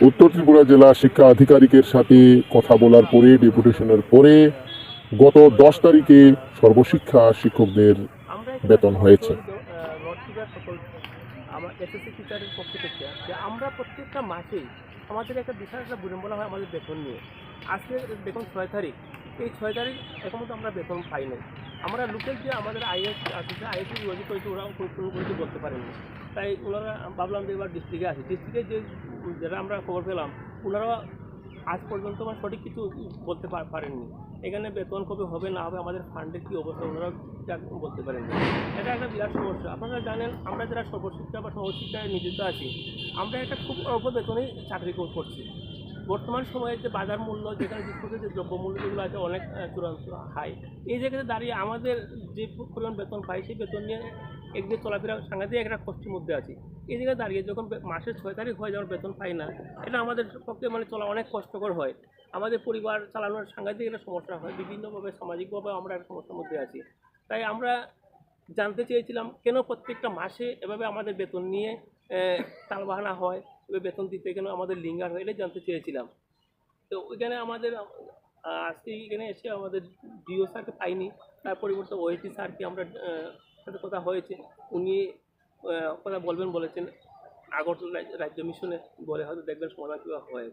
উত্তর ত্রিপুরা জেলা শিক্ষা আধিকারিকের সাথে কথা বলার পরে ডেপুটেশনের পরে গত 10 তারিখে সর্বশিক্ষা শিক্ষকদের বেতন হয়েছে। আমার এসএসসি টিচারের পক্ষ থেকে যে আমরা প্রত্যেকটা মাসেই আমাদের একটা বিশাল একটা বিড়ম্বনা হয় আমাদের বেতন নিয়ে। আজকে দেখুন 6 তারিখ, এই 6 তারিখ এখন মতো আমরা বেতন পাই নাই। আমরা লোকের যে আমাদের আইএস আছে, যে আইএসি যোগাযোগ করেছে, ওরা কোনো কিছু বলতে পারেনি। তাই ওনারা ভাবলাম যে এবার ডিস্ট্রিক্টে আসি। ডিস্ট্রিক্টে যেটা আমরা খবর পেলাম, ওনারা আজ পর্যন্ত মানে সঠিক কিছু বলতে পারেননি। এখানে বেতন কবে হবে না হবে, আমাদের ফান্ডের কী অবস্থা, ওনারা বলতে পারেননি। এটা একটা বিরাট সমস্যা। আপনারা জানেন, আমরা যারা সর্বশিক্ষা বা সর্বশিক্ষায় নিয়োজিত আছি, আমরা একটা খুব অল্প বেতনেই চাকরি করছি। বর্তমান সময়ে যে বাজার মূল্য, যেখানে বিস্কুটের যে দ্রব্যমূল্য যেগুলো আছে অনেক চূড়ান্ত হাই, এই জায়গাতে দাঁড়িয়ে আমাদের যে পরিমাণ বেতন পাই, সেই বেতন নিয়ে একদিকে চলাফেরা সাংঘাতিক একটা কষ্টের মধ্যে আছি। এই জায়গায় দাঁড়িয়ে যখন মাসের 6 তারিখ হয় যখন বেতন পাই না, এটা আমাদের পক্ষে মানে চলা অনেক কষ্টকর হয়। আমাদের পরিবার চালানোর সাংঘাতিক একটা সমস্যা হয়। বিভিন্নভাবে সামাজিকভাবে আমরা একটা সমস্যার মধ্যে আছি। তাই আমরা জানতে চেয়েছিলাম কেন প্রত্যেকটা মাসে এভাবে আমাদের বেতন নিয়ে টালবাহানা হয়, এভাবে বেতন দিতে কেন আমাদের লিঙ্গার হয়, এটাই জানতে চেয়েছিলাম। তো ওইখানে আমাদের আজকে এখানে এসে আমাদের ডিও স্যারকে পাইনি, তার পরিবর্তে ওএসডি স্যারকে আমরা সাথে কথা হয়েছে। উনি কথা বলবেন বলেছেন। আগরতলা রাজ্য মিশনে বলে হয়তো দেখবেন সমাধান কীভাবে হয়।